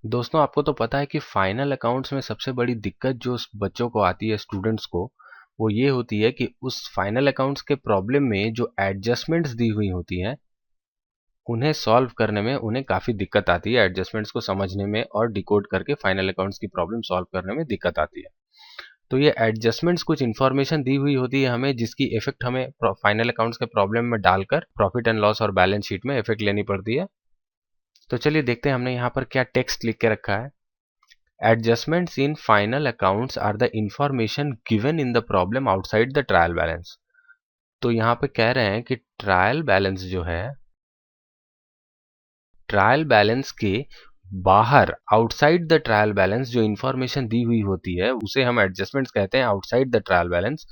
दोस्तों आपको तो पता है कि फाइनल अकाउंट्स में सबसे बड़ी दिक्कत जो बच्चों को आती है, स्टूडेंट्स को, वो ये होती है कि उस फाइनल अकाउंट्स के प्रॉब्लम में जो एडजस्टमेंट्स दी हुई होती हैं उन्हें सॉल्व करने में उन्हें काफ़ी दिक्कत आती है। एडजस्टमेंट्स को समझने में और डिकोड करके फाइनल अकाउंट्स की प्रॉब्लम सॉल्व करने में दिक्कत आती है। तो ये एडजस्टमेंट्स कुछ इन्फॉर्मेशन दी हुई होती है हमें, जिसकी इफेक्ट हमें फाइनल अकाउंट्स के प्रॉब्लम में डालकर प्रॉफिट एंड लॉस और बैलेंस शीट में इफेक्ट लेनी पड़ती है। तो चलिए देखते हैं हमने यहाँ पर क्या टेक्स्ट लिख के रखा है। Adjustments in final accounts are the information given in the problem outside the trial balance। तो यहाँ पे कह रहे हैं कि ट्रायल बैलेंस जो है, ट्रायल बैलेंस के बाहर, आउटसाइड द ट्रायल बैलेंस जो इंफॉर्मेशन दी हुई होती है उसे हम एडजस्टमेंट्स कहते हैं, आउटसाइड द ट्रायल बैलेंस।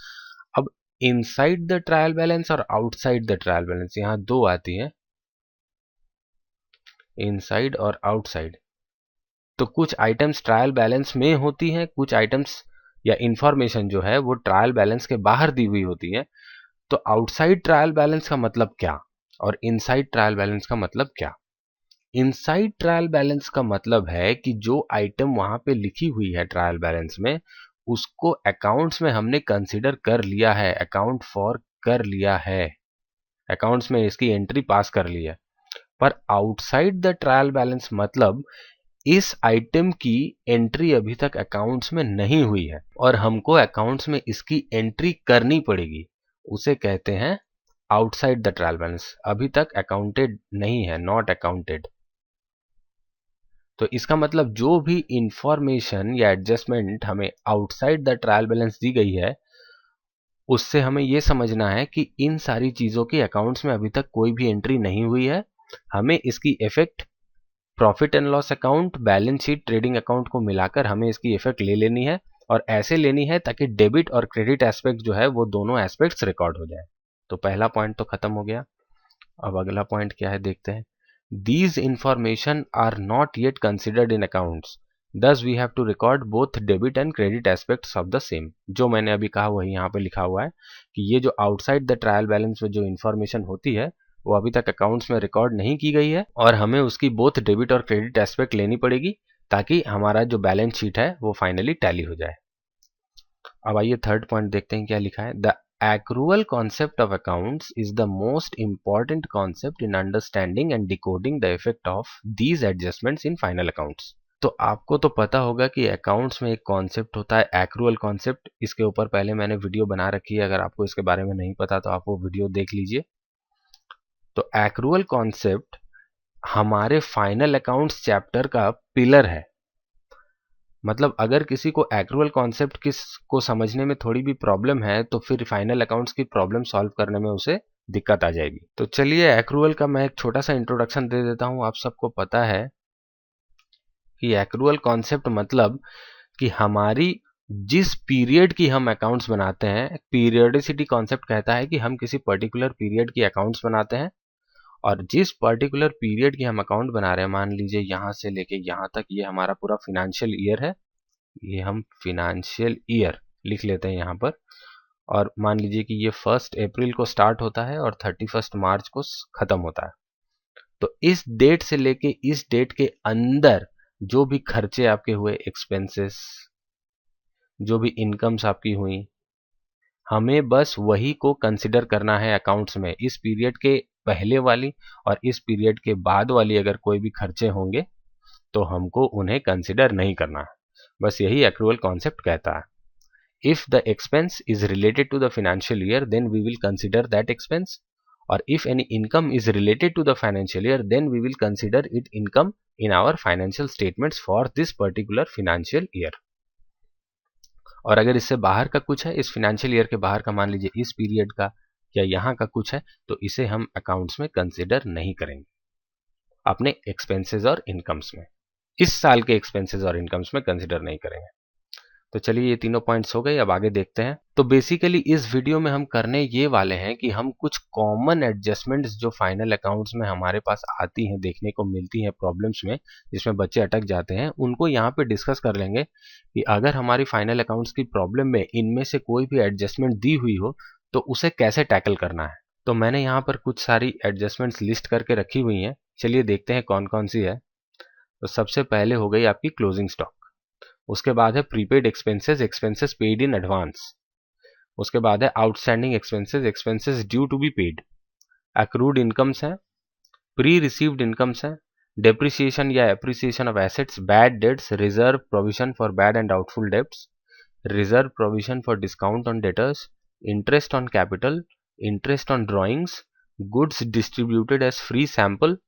अब इनसाइड द ट्रायल बैलेंस और आउटसाइड द ट्रायल बैलेंस, यहाँ दो आती हैं, इनसाइड और आउटसाइड। तो कुछ आइटम्स ट्रायल बैलेंस में होती हैं, कुछ आइटम्स या इंफॉर्मेशन जो है वो ट्रायल बैलेंस के बाहर दी हुई होती है। तो आउटसाइड ट्रायल बैलेंस का मतलब क्या और इनसाइड ट्रायल बैलेंस का मतलब क्या? इनसाइड ट्रायल बैलेंस का मतलब है कि जो आइटम वहां पे लिखी हुई है ट्रायल बैलेंस में, उसको अकाउंट्स में हमने कंसीडर कर लिया है, अकाउंट फॉर कर लिया है, अकाउंट्स में इसकी एंट्री पास कर ली है। पर आउटसाइड द ट्रायल बैलेंस मतलब इस आइटम की एंट्री अभी तक अकाउंट्स में नहीं हुई है और हमको अकाउंट्स में इसकी एंट्री करनी पड़ेगी, उसे कहते हैं आउटसाइड द ट्रायल बैलेंस। अभी तक अकाउंटेड नहीं है, नॉट अकाउंटेड। तो इसका मतलब जो भी इंफॉर्मेशन या एडजस्टमेंट हमें outside the trial balance the गई है, उससे हमें यह समझना है कि इन सारी चीजों के अकाउंट्स में अभी तक कोई भी एंट्री नहीं हुई है। हमें इसकी effect profit and loss account, balance sheet, trading account को मिलाकर हमें इसकी इफेक्ट ले लेनी है और ऐसे लेनी है ताकि डेबिट और क्रेडिट एस्पेक्ट जो है वो दोनों एस्पेक्ट्स रिकॉर्ड हो जाए। तो पहला पॉइंट तो खत्म हो गया। अब अगला पॉइंट क्या है देखते हैं। These information are not yet considered in accounts, thus we have to record both debit and credit aspects of the same। जो मैंने अभी कहा वही यहाँ पे लिखा हुआ है कि ये जो आउटसाइड द ट्रायल बैलेंस में जो इंफॉर्मेशन होती है वो अभी तक अकाउंट्स में रिकॉर्ड नहीं की गई है और हमें उसकी बोथ डेबिट और क्रेडिट एस्पेक्ट लेनी पड़ेगी ताकि हमारा जो बैलेंस शीट है वो फाइनली टैली हो जाए। अब आइए थर्ड पॉइंट देखते हैं क्या लिखा है। The accrual concept of accounts is the most important concept in understanding and decoding the effect of these adjustments in final accounts। तो आपको तो पता होगा कि अकाउंट्स में एक कॉन्सेप्ट होता है एक्रूअल कॉन्सेप्ट। इसके ऊपर पहले मैंने वीडियो बना रखी है, अगर आपको इसके बारे में नहीं पता तो आप वो वीडियो देख लीजिए। तो एक्रूअल कॉन्सेप्ट हमारे फाइनल अकाउंट्स चैप्टर का पिलर है। मतलब अगर किसी को एक्रूअल कॉन्सेप्ट को समझने में थोड़ी भी प्रॉब्लम है तो फिर फाइनल अकाउंट्स की प्रॉब्लम सॉल्व करने में उसे दिक्कत आ जाएगी। तो चलिए एक्रूअल का मैं एक छोटा सा इंट्रोडक्शन दे देता हूं। आप सबको पता है कि एक्रूअल कॉन्सेप्ट मतलब कि हमारी जिस पीरियड की हम अकाउंट्स बनाते हैं, पीरियडिसिटी कॉन्सेप्ट कहता है कि हम किसी पर्टिकुलर पीरियड की अकाउंट्स बनाते हैं और जिस पर्टिकुलर पीरियड की हम अकाउंट बना रहे हैं, मान लीजिए यहाँ से लेके यहाँ तक ये हमारा पूरा फिनेंशियल ईयर है, ये हम फिनेंशियल ईयर लिख लेते हैं यहाँ पर, और मान लीजिए कि ये 1 अप्रैल को स्टार्ट होता है और 31 मार्च को खत्म होता है। तो इस डेट से लेके इस डेट के अंदर जो भी खर्चे आपके हुए, एक्सपेंसेस, जो भी इनकम्स आपकी हुई, हमें बस वही को कंसिडर करना है अकाउंट्स में। इस पीरियड के पहले वाली और इस पीरियड के बाद वाली अगर कोई भी खर्चे होंगे तो हमको उन्हें कंसिडर नहीं करना है। बस यही एक्रूअल कॉन्सेप्ट कहता है। If the expense is related to the financial year, then we will consider that expense, or if any income is related to the financial year, then we will consider it income in our financial statements for this particular financial year। और अगर इससे बाहर का कुछ है, इस financial year के बाहर का, मान लीजिए इस पीरियड का या यहाँ का कुछ है, तो इसे हम अकाउंट्स में कंसिडर नहीं करेंगे अपने एक्सपेंसेस और इनकम्स में। इस साल के एक्सपेंसेस और इनकम्स में कंसिडर नहीं करेंगे। तो चलिए ये तीनों पॉइंट्स हो गए, अब आगे देखते हैं। तो बेसिकली इस वीडियो में हम करने ये वाले हैं कि हम कुछ कॉमन एडजस्टमेंट्स जो फाइनल अकाउंट्स में हमारे पास आती हैं, देखने को मिलती हैं प्रॉब्लम्स में, जिसमें बच्चे अटक जाते हैं, उनको यहाँ पे डिस्कस कर लेंगे कि अगर हमारी फाइनल अकाउंट्स की प्रॉब्लम में इनमें से कोई भी एडजस्टमेंट दी हुई हो तो उसे कैसे टैकल करना है। तो मैंने यहाँ पर कुछ सारी एडजस्टमेंट्स लिस्ट करके रखी हुई हैं, चलिए देखते हैं कौन कौन सी है। तो सबसे पहले हो गई आपकी क्लोजिंग स्टॉक। उसके बाद है prepaid expenses, expenses paid in advance. उसके बाद है outstanding expenses, expenses due to be paid. Accrued incomes है, प्री रिसीव्ड इनकम्स है, डेप्रिसिएशन या appreciation of assets, bad debts, reserve provision for bad and doubtful debts, reserve provision for discount on debtors, interest on capital, interest on drawings, goods distributed as free sample,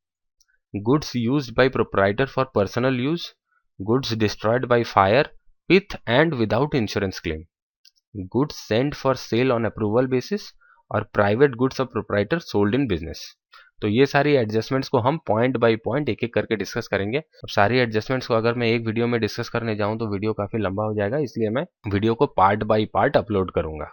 goods used by proprietor for personal use, goods destroyed by fire with and without insurance claim, goods sent for sale on approval basis और private goods of proprietor sold in business। तो ये सारी adjustments को हम point by point एक एक करके discuss करेंगे। अब सारी एडजस्टमेंट्स को अगर मैं एक वीडियो में डिस्कस करने जाऊं तो वीडियो काफी लंबा हो जाएगा, इसलिए मैं वीडियो को पार्ट बाय पार्ट अपलोड करूंगा।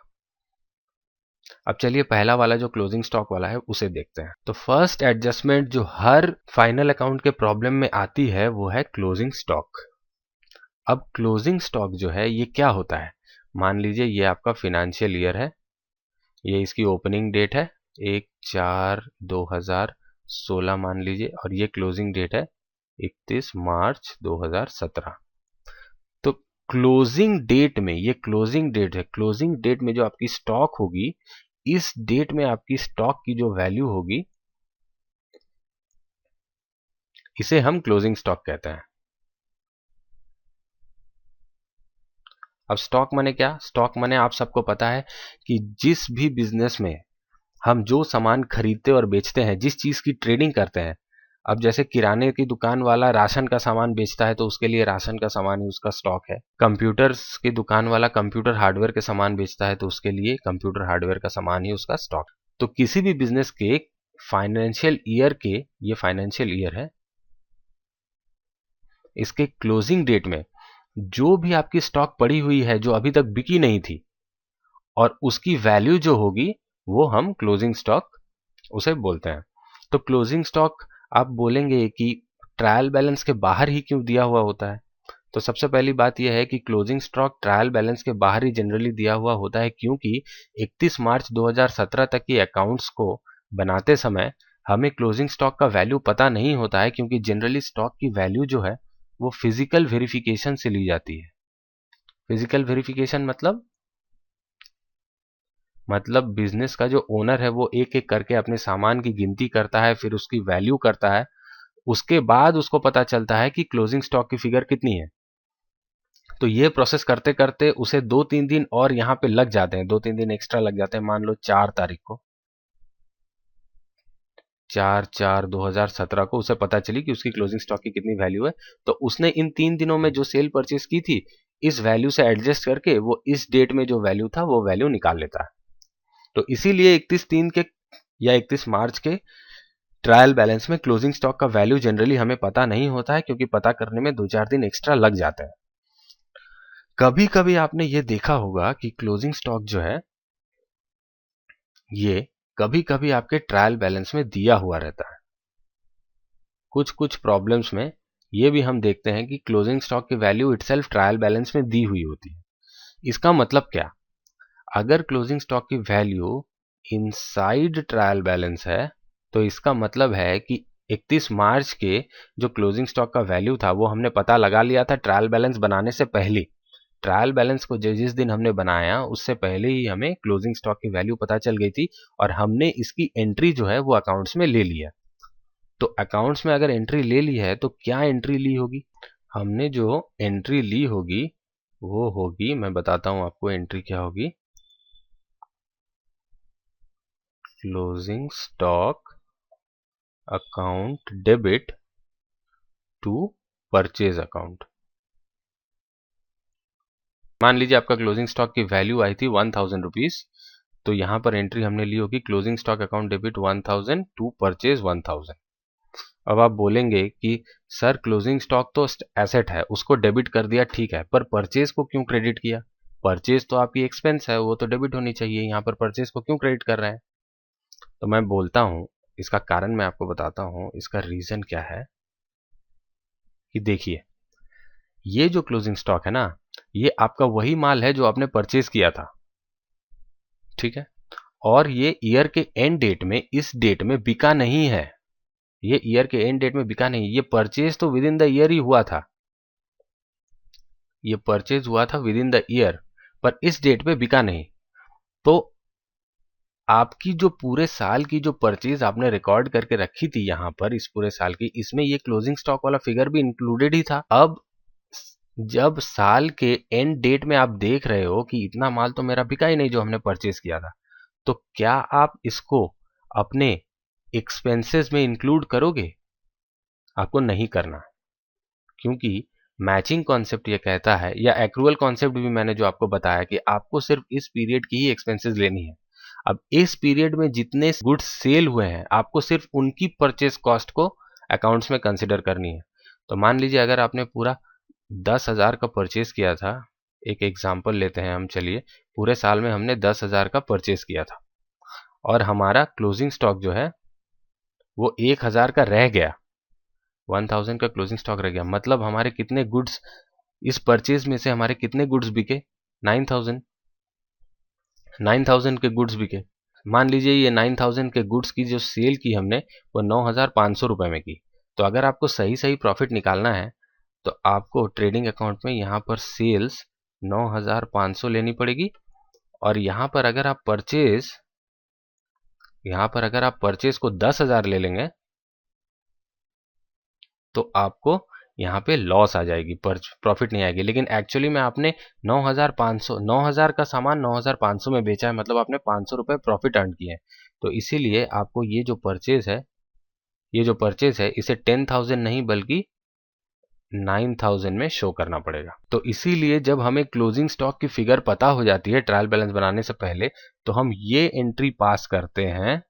अब चलिए पहला वाला जो क्लोजिंग स्टॉक वाला है उसे देखते हैं। तो फर्स्ट एडजस्टमेंट जो हर फाइनल अकाउंट के प्रॉब्लम में आती है वो है क्लोजिंग स्टॉक। अब क्लोजिंग स्टॉक जो है ये क्या होता है, मान लीजिए ये आपका फिनेंशियल ईयर है, ये इसकी ओपनिंग डेट है 1/4/2016 मान लीजिए, और ये क्लोजिंग डेट है 31 मार्च 2017। तो क्लोजिंग डेट में, ये क्लोजिंग डेट है, क्लोजिंग डेट में जो आपकी स्टॉक होगी, इस डेट में आपकी स्टॉक की जो वैल्यू होगी इसे हम क्लोजिंग स्टॉक कहते हैं। अब स्टॉक माने क्या, स्टॉक माने आप सबको पता है कि जिस भी बिजनेस में हम जो सामान खरीदते और बेचते हैं, जिस चीज की ट्रेडिंग करते हैं, अब जैसे किराने की दुकान वाला राशन का सामान बेचता है तो उसके लिए राशन का सामान ही उसका स्टॉक है, कंप्यूटर्स की दुकान वाला कंप्यूटर हार्डवेयर के सामान बेचता है तो उसके लिए कंप्यूटर हार्डवेयर का सामान ही उसका स्टॉक। तो किसी भी बिजनेस के फाइनेंशियल ईयर के, ये फाइनेंशियल ईयर है, इसके क्लोजिंग डेट में जो भी आपकी स्टॉक पड़ी हुई है जो अभी तक बिकी नहीं थी और उसकी वैल्यू जो होगी वो हम क्लोजिंग स्टॉक उसे बोलते हैं। तो क्लोजिंग स्टॉक आप बोलेंगे कि ट्रायल बैलेंस के बाहर ही क्यों दिया हुआ होता है, तो सबसे पहली बात यह है कि क्लोजिंग स्टॉक ट्रायल बैलेंस के बाहर ही जनरली दिया हुआ होता है क्योंकि 31 मार्च 2017 तक की अकाउंट्स को बनाते समय हमें क्लोजिंग स्टॉक का वैल्यू पता नहीं होता है, क्योंकि जनरली स्टॉक की वैल्यू जो है वो फिजिकल वेरिफिकेशन से ली जाती है। फिजिकल वेरिफिकेशन मतलब बिजनेस का जो ओनर है वो एक एक करके अपने सामान की गिनती करता है, फिर उसकी वैल्यू करता है, उसके बाद उसको पता चलता है कि क्लोजिंग स्टॉक की फिगर कितनी है। तो ये प्रोसेस करते करते उसे 2-3 दिन और यहाँ पे लग जाते हैं, 2-3 दिन एक्स्ट्रा लग जाते हैं। मान लो 4 तारीख को, 4/4/2017 को उसे पता चली कि उसकी क्लोजिंग स्टॉक की कितनी वैल्यू है, तो उसने इन 3 दिनों में जो सेल परचेस की थी इस वैल्यू से एडजस्ट करके वो इस डेट में जो वैल्यू था वो वैल्यू निकाल लेता है। तो इसीलिए 31/3 के या 31 मार्च के ट्रायल बैलेंस में क्लोजिंग स्टॉक का वैल्यू जनरली हमें पता नहीं होता है, क्योंकि पता करने में 2-4 दिन एक्स्ट्रा लग जाते हैं। कभी कभी आपने ये देखा होगा कि क्लोजिंग स्टॉक जो है ये कभी कभी आपके ट्रायल बैलेंस में दिया हुआ रहता है। कुछ कुछ प्रॉब्लम्स में ये भी हम देखते हैं कि क्लोजिंग स्टॉक की वैल्यू इटसेल्फ ट्रायल बैलेंस में दी हुई होती है। इसका मतलब क्या, अगर क्लोजिंग स्टॉक की वैल्यू इनसाइड ट्रायल बैलेंस है तो इसका मतलब है कि 31 मार्च के जो क्लोजिंग स्टॉक का वैल्यू था वो हमने पता लगा लिया था ट्रायल बैलेंस बनाने से पहले। ट्रायल बैलेंस को जिस दिन हमने बनाया उससे पहले ही हमें क्लोजिंग स्टॉक की वैल्यू पता चल गई थी और हमने इसकी एंट्री जो है वो अकाउंट्स में ले लिया। तो अकाउंट्स में अगर एंट्री ले ली है तो क्या एंट्री ली होगी, हमने जो एंट्री ली होगी वो होगी, मैं बताता हूं आपको एंट्री क्या होगी, closing stock account debit to purchase account. मान लीजिए आपका क्लोजिंग स्टॉक की वैल्यू आई थी 1000 रुपीज, तो यहां पर एंट्री हमने ली होगी closing stock account debit 1000 to purchase 1000। अब आप बोलेंगे कि सर क्लोजिंग स्टॉक तो एसेट है उसको डेबिट कर दिया, ठीक है, पर परचेज को क्यों क्रेडिट किया, परचेज तो आपकी एक्सपेंस है वो तो डेबिट होनी चाहिए, यहाँ पर परचेज को क्यों क्रेडिट कर रहे हैं। तो मैं बोलता हूं इसका कारण मैं आपको बताता हूं, इसका रीजन क्या है कि देखिए ये जो क्लोजिंग स्टॉक है ना ये आपका वही माल है जो आपने परचेज किया था, ठीक है, और ये ईयर के एंड डेट में इस डेट में बिका नहीं है, ये ईयर के एंड डेट में बिका नहीं, ये परचेज तो विद इन द ईयर ही हुआ था, ये परचेज हुआ था विद इन द ईयर, पर इस डेट पे बिका नहीं। तो आपकी जो पूरे साल की जो परचेज आपने रिकॉर्ड करके रखी थी यहां पर इस पूरे साल की, इसमें ये क्लोजिंग स्टॉक वाला फिगर भी इंक्लूडेड ही था। अब जब साल के एंड डेट में आप देख रहे हो कि इतना माल तो मेरा बिका ही नहीं जो हमने परचेज किया था, तो क्या आप इसको अपने एक्सपेंसेस में इंक्लूड करोगे? आपको नहीं करना, क्योंकि मैचिंग कॉन्सेप्ट ये कहता है, या एक्रूअल कॉन्सेप्ट भी मैंने जो आपको बताया कि आपको सिर्फ इस पीरियड की ही एक्सपेंसेस लेनी है। अब इस पीरियड में जितने गुड्स सेल हुए हैं आपको सिर्फ उनकी परचेज कॉस्ट को अकाउंट्स में कंसिडर करनी है। तो मान लीजिए अगर आपने पूरा 10,000 का परचेज किया था, एक एग्जांपल लेते हैं हम, चलिए पूरे साल में हमने 10,000 का परचेज किया था और हमारा क्लोजिंग स्टॉक जो है वो 1,000 का रह गया, 1,000 का क्लोजिंग स्टॉक रह गया, मतलब हमारे कितने गुड्स इस परचेज में से हमारे कितने गुड्स बिके? 9,000 के गुड्स बिके। मान लीजिए ये 9,000 के गुड्स की जो सेल की हमने वो 9,500 रुपए में की। तो अगर आपको सही सही प्रॉफिट निकालना है तो आपको ट्रेडिंग अकाउंट में यहाँ पर सेल्स 9,500 लेनी पड़ेगी, और यहाँ पर अगर आप परचेज को 10,000 ले लेंगे तो आपको यहाँ पे लॉस आ जाएगी, प्रॉफिट नहीं आएगी। लेकिन एक्चुअली में आपने 9,000 का सामान 9,500 में बेचा है, मतलब आपने 500 रुपए प्रॉफिट अर्न किए हैं। तो इसीलिए आपको ये जो परचेज है इसे 10,000 नहीं बल्कि 9,000 में शो करना पड़ेगा। तो इसीलिए जब हमें क्लोजिंग स्टॉक की फिगर पता हो जाती है ट्रायल बैलेंस बनाने से पहले, तो हम ये एंट्री पास करते हैं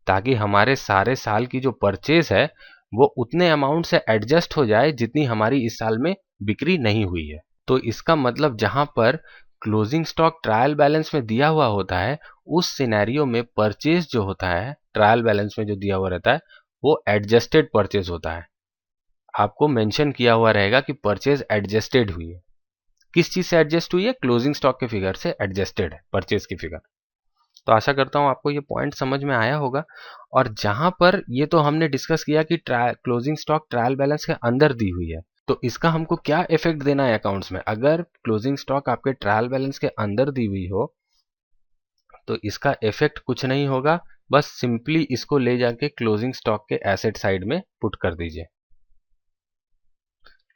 ताकि हमारे सारे साल की जो परचेज है वो उतने अमाउंट से एडजस्ट हो जाए जितनी हमारी इस साल में बिक्री नहीं हुई है। तो इसका मतलब जहां पर क्लोजिंग स्टॉक ट्रायल बैलेंस में दिया हुआ होता है, उस सिनेरियो में परचेज जो होता है ट्रायल बैलेंस में जो दिया हुआ रहता है वो एडजस्टेड परचेज होता है। आपको मेंशन किया हुआ रहेगा कि परचेज एडजस्टेड हुई है। किस चीज से एडजस्ट हुई है? क्लोजिंग स्टॉक के फिगर से एडजस्टेड है परचेज की फिगर। तो आशा करता हूं आपको ये पॉइंट समझ में आया होगा। और जहां पर ये तो हमने डिस्कस किया कि क्लोजिंग स्टॉक ट्रायल बैलेंस के अंदर दी हुई है, तो इसका हमको क्या इफेक्ट देना है अकाउंट्स में? अगर क्लोजिंग स्टॉक आपके ट्रायल बैलेंस के अंदर दी हुई हो तो इसका इफेक्ट कुछ नहीं होगा, बस सिंपली इसको ले जाके क्लोजिंग स्टॉक के एसेट साइड में पुट कर दीजिए,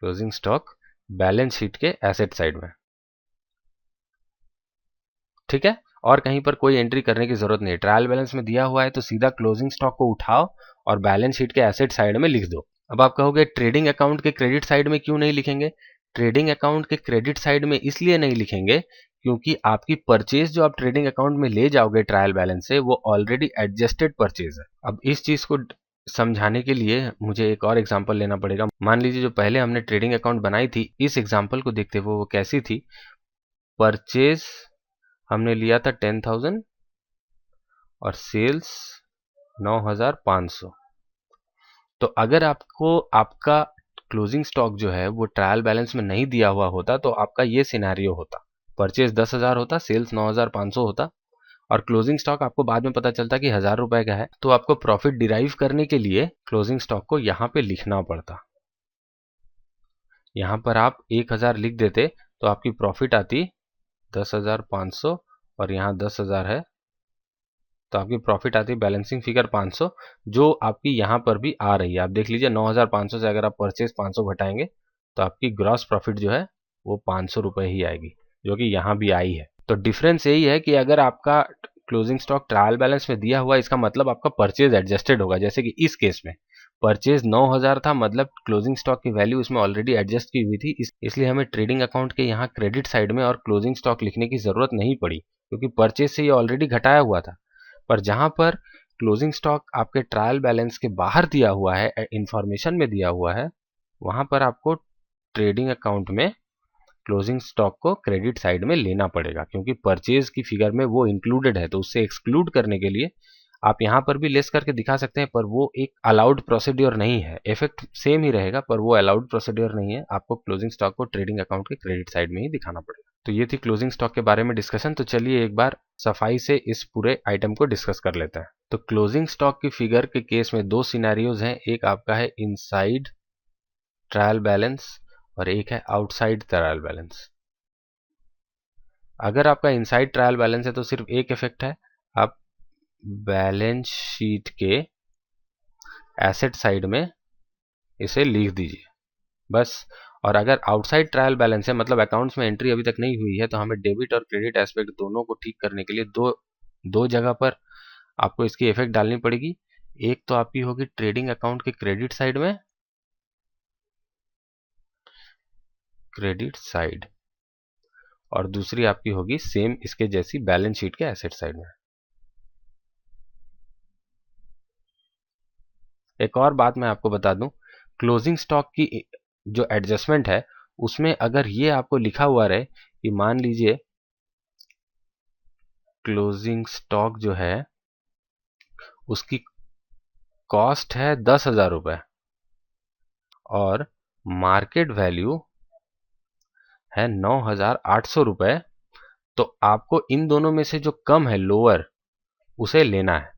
क्लोजिंग स्टॉक बैलेंस शीट के एसेट साइड में। ठीक है, और कहीं पर कोई एंट्री करने की जरूरत नहीं है। ट्रायल बैलेंस में दिया हुआ है तो सीधा क्लोजिंग स्टॉक को उठाओ और बैलेंस शीट के एसेट साइड में लिख दो। अब आप कहोगे ट्रेडिंग अकाउंट के क्रेडिट साइड में क्यों नहीं लिखेंगे? ट्रेडिंग अकाउंट के क्रेडिट साइड में इसलिए नहीं लिखेंगे क्योंकि आपकी परचेज जो आप ट्रेडिंग अकाउंट में ले जाओगे ट्रायल बैलेंस से वो ऑलरेडी एडजस्टेड परचेज है। अब इस चीज को समझाने के लिए मुझे एक और एग्जांपल लेना पड़ेगा। मान लीजिए जो पहले हमने ट्रेडिंग अकाउंट बनाई थी, इस एग्जांपल को देखते हुए वो कैसी थी। परचेज हमने लिया था 10,000 और सेल्स 9,500। तो अगर आपको आपका क्लोजिंग स्टॉक जो है वो ट्रायल बैलेंस में नहीं दिया हुआ होता तो आपका ये सिनेरियो होता, परचेज 10,000 होता, सेल्स 9,500 होता, और क्लोजिंग स्टॉक आपको बाद में पता चलता कि 1,000 रुपए का है। तो आपको प्रॉफिट डिराइव करने के लिए क्लोजिंग स्टॉक को यहां पे लिखना पड़ता। यहां पर आप 1,000 लिख देते तो आपकी प्रॉफिट आती 10,500 और यहाँ 10,000 है तो आपकी प्रॉफिट आती है बैलेंसिंग फिगर 500, जो आपकी यहां पर भी आ रही है। आप देख लीजिए 9,500 से अगर आप परचेज 500 घटाएंगे तो आपकी ग्रॉस प्रॉफिट जो है वो 500 रुपए ही आएगी, जो कि यहां भी आई है। तो डिफरेंस यही है कि अगर आपका क्लोजिंग स्टॉक ट्रायल बैलेंस में दिया हुआ है, इसका मतलब आपका परचेज एडजस्टेड होगा। जैसे कि इस केस में परचेज 9,000 था, मतलब क्लोजिंग स्टॉक की वैल्यू इसमें ऑलरेडी एडजस्ट की हुई थी, इसलिए हमें ट्रेडिंग अकाउंट के यहाँ क्रेडिट साइड में और क्लोजिंग स्टॉक लिखने की जरूरत नहीं पड़ी, क्योंकि परचेज से ये ऑलरेडी घटाया हुआ था। पर जहां पर क्लोजिंग स्टॉक आपके ट्रायल बैलेंस के बाहर दिया हुआ है, इंफॉर्मेशन में दिया हुआ है, वहां पर आपको ट्रेडिंग अकाउंट में क्लोजिंग स्टॉक को क्रेडिट साइड में लेना पड़ेगा, क्योंकि परचेज की फिगर में वो इंक्लूडेड है। तो उससे एक्सक्लूड करने के लिए आप यहां पर भी लेस करके दिखा सकते हैं, पर वो एक अलाउड प्रोसीड्योर नहीं है। इफेक्ट सेम ही रहेगा पर वो अलाउड प्रोसीड्योर नहीं है, आपको क्लोजिंग स्टॉक को ट्रेडिंग अकाउंट के क्रेडिट साइड में ही दिखाना पड़ेगा। तो ये थी क्लोजिंग स्टॉक के बारे में डिस्कशन। तो चलिए एक बार सफाई से इस पूरे आइटम को डिस्कस कर लेते हैं। तो क्लोजिंग स्टॉक की फिगर के केस में दो सिनेरियोज हैं, एक आपका है इनसाइड ट्रायल बैलेंस और एक है आउटसाइड ट्रायल बैलेंस। अगर आपका इनसाइड ट्रायल बैलेंस है तो सिर्फ एक इफेक्ट है, आप बैलेंस शीट के एसेट साइड में इसे लिख दीजिए बस। और अगर आउटसाइड ट्रायल बैलेंस है, मतलब अकाउंट्स में एंट्री अभी तक नहीं हुई है, तो हमें डेबिट और क्रेडिट एस्पेक्ट दोनों को ठीक करने के लिए दो जगह पर आपको इसकी इफेक्ट डालनी पड़ेगी। एक तो आपकी होगी ट्रेडिंग अकाउंट के क्रेडिट साइड में, क्रेडिट साइड, और दूसरी आपकी होगी सेम इसके जैसी बैलेंस शीट के एसेट साइड में। एक और बात मैं आपको बता दूं, क्लोजिंग स्टॉक की जो एडजस्टमेंट है उसमें अगर ये आपको लिखा हुआ रहे कि मान लीजिए क्लोजिंग स्टॉक जो है उसकी कॉस्ट है 10,000 रुपए और मार्केट वैल्यू है 9,800 रुपए, तो आपको इन दोनों में से जो कम है, लोअर, उसे लेना है।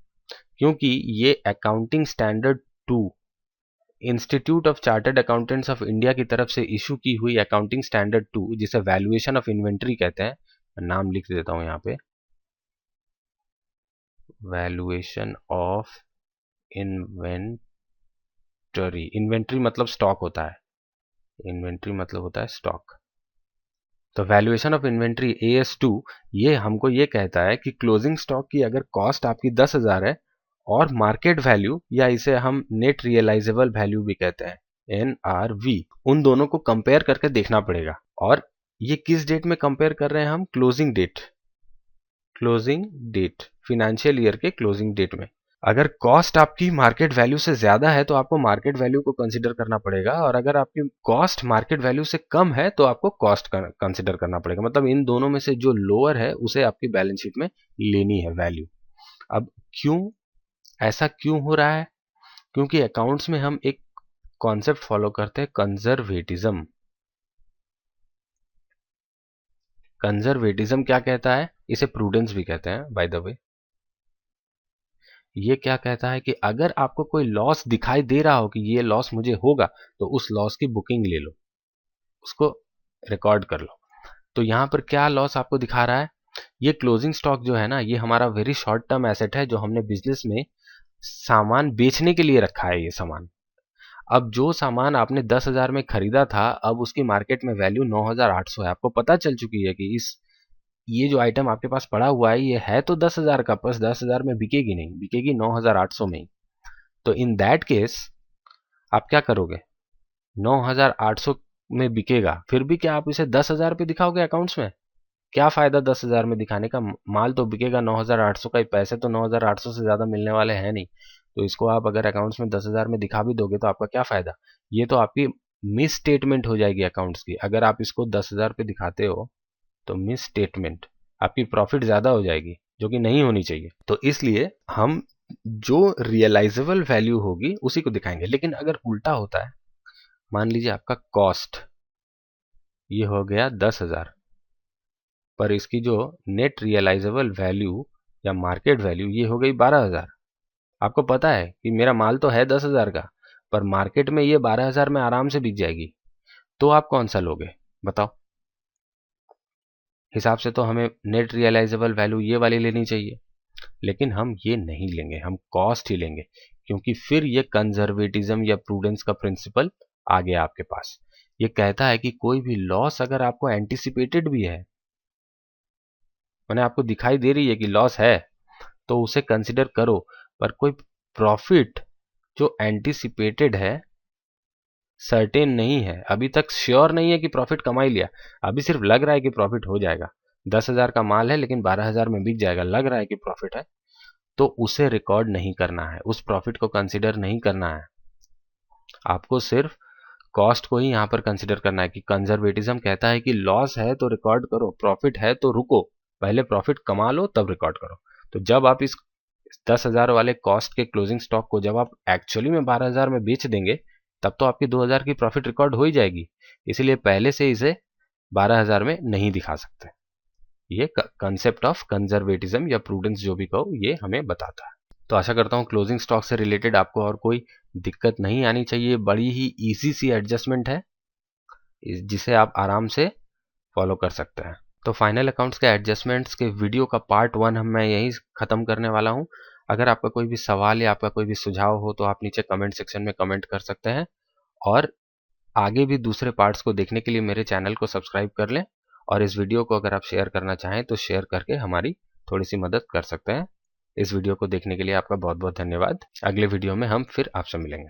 क्योंकि ये accounting standard 2 institute of chartered accountants of India की तरफ से इशू की हुई अकाउंटिंग स्टैंडर्ड 2, जिसे वैल्यूएशन ऑफ इन्वेंट्री कहते हैं, नाम लिख देता हूं यहां पे, वैल्यूएशन ऑफ इन्वेंटरी। इन्वेंट्री मतलब स्टॉक होता है, इन्वेंट्री मतलब होता है स्टॉक। तो वैल्यूएशन ऑफ इन्वेंट्री AS2 ये हमको ये कहता है कि क्लोजिंग स्टॉक की अगर कॉस्ट आपकी 10,000 है और मार्केट वैल्यू, या इसे हम नेट रियलाइजेबल वैल्यू भी कहते हैं NRV, उन दोनों को कंपेयर करके देखना पड़ेगा। और ये किस डेट में कंपेयर कर रहे हैं हम? क्लोजिंग डेट, फिनेंशियल ईयर के क्लोजिंग डेट में। अगर कॉस्ट आपकी मार्केट वैल्यू से ज्यादा है तो आपको मार्केट वैल्यू को कंसीडर करना पड़ेगा, और अगर आपकी कॉस्ट मार्केट वैल्यू से कम है तो आपको कॉस्ट कंसीडर करना पड़ेगा। मतलब इन दोनों में से जो लोअर है उसे आपकी बैलेंस शीट में लेनी है वैल्यू। अब ऐसा क्यों हो रहा है? क्योंकि अकाउंट्स में हम एक कॉन्सेप्ट फॉलो करते हैं, कंजर्वेटिज्म। कंजर्वेटिज्म क्या कहता है? इसे प्रूडेंस भी कहते हैं बाय द वे। ये क्या कहता है कि अगर आपको कोई लॉस दिखाई दे रहा हो कि ये लॉस मुझे होगा, तो उस लॉस की बुकिंग ले लो, उसको रिकॉर्ड कर लो। तो यहां पर क्या लॉस आपको दिखा रहा है? ये क्लोजिंग स्टॉक जो है ना, ये हमारा वेरी शॉर्ट टर्म एसेट है, जो हमने बिजनेस में सामान बेचने के लिए रखा है। ये सामान, अब जो सामान आपने 10,000 में खरीदा था, अब उसकी मार्केट में वैल्यू 9,800 है। आपको पता चल चुकी है कि ये जो आइटम आपके पास पड़ा हुआ है, ये है तो 10,000 का, बस 10,000 में बिकेगी नहीं, बिकेगी 9,800 में ही। तो इन दैट केस आप क्या करोगे? 9,800 में बिकेगा, फिर भी क्या आप इसे 10,000 पे दिखाओगे अकाउंट्स में? क्या फायदा 10,000 में दिखाने का? माल तो बिकेगा 9,800 का ही, पैसे तो 9,800 से ज्यादा मिलने वाले हैं नहीं। तो इसको आप अगर अकाउंट्स में 10,000 में दिखा भी दोगे तो आपका क्या फायदा? ये तो आपकी मिस स्टेटमेंट हो जाएगी अकाउंट्स की। अगर आप इसको 10,000 पे दिखाते हो तो मिस स्टेटमेंट, आपकी प्रॉफिट ज्यादा हो जाएगी, जो कि नहीं होनी चाहिए। तो इसलिए हम जो रियलाइजेबल वैल्यू होगी उसी को दिखाएंगे। लेकिन अगर उल्टा होता है, मान लीजिए आपका कॉस्ट ये हो गया 10,000, पर इसकी जो नेट रियलाइजेबल वैल्यू या मार्केट वैल्यू ये हो गई 12,000। आपको पता है कि मेरा माल तो है 10,000 का, पर मार्केट में ये 12,000 में आराम से बिक जाएगी। तो आप कौन सा लोगे बताओ? हिसाब से तो हमें नेट रियलाइजेबल वैल्यू ये वाली लेनी चाहिए, लेकिन हम ये नहीं लेंगे, हम कॉस्ट ही लेंगे। क्योंकि फिर ये कंजर्वेटिज्म या प्रूडेंस का प्रिंसिपल आ गया आपके पास। ये कहता है कि कोई भी लॉस अगर आपको एंटिसिपेटेड भी है, मैंने आपको दिखाई दे रही है कि लॉस है, तो उसे कंसिडर करो। पर कोई प्रॉफिट जो एंटिसिपेटेड है, सर्टेन नहीं है, अभी तक श्योर नहीं है कि प्रॉफिट कमा ही लिया, अभी सिर्फ लग रहा है कि प्रॉफिट हो जाएगा, 10,000 का माल है लेकिन 12,000 में बिक जाएगा, लग रहा है कि प्रॉफिट है, तो उसे रिकॉर्ड नहीं करना है, उस प्रॉफिट को कंसिडर नहीं करना है। आपको सिर्फ कॉस्ट को ही यहां पर कंसिडर करना है। कि कंजर्वेटिज्म कहता है कि लॉस है तो रिकॉर्ड करो, प्रॉफिट है तो रुको, पहले प्रॉफिट कमा लो तब रिकॉर्ड करो। तो जब आप इस 10,000 वाले कॉस्ट के क्लोजिंग स्टॉक को जब आप एक्चुअली में 12,000 में बेच देंगे, तब तो आपकी 2,000 की प्रॉफिट रिकॉर्ड हो ही जाएगी। इसीलिए पहले से इसे 12,000 में नहीं दिखा सकते। ये कंसेप्ट ऑफ कंजर्वेटिज्म या प्रूडेंस जो भी कहो, ये हमें बताता है। तो आशा करता हूँ क्लोजिंग स्टॉक से रिलेटेड आपको और कोई दिक्कत नहीं आनी चाहिए। बड़ी ही इजी सी एडजस्टमेंट है जिसे आप आराम से फॉलो कर सकते हैं। तो फाइनल अकाउंट्स के एडजस्टमेंट्स के वीडियो का पार्ट 1 मैं यहीं ख़त्म करने वाला हूँ। अगर आपका कोई भी सवाल या आपका कोई भी सुझाव हो तो आप नीचे कमेंट सेक्शन में कमेंट कर सकते हैं, और आगे भी दूसरे पार्ट्स को देखने के लिए मेरे चैनल को सब्सक्राइब कर लें, और इस वीडियो को अगर आप शेयर करना चाहें तो शेयर करके हमारी थोड़ी सी मदद कर सकते हैं। इस वीडियो को देखने के लिए आपका बहुत बहुत धन्यवाद। अगले वीडियो में हम फिर आपसे मिलेंगे।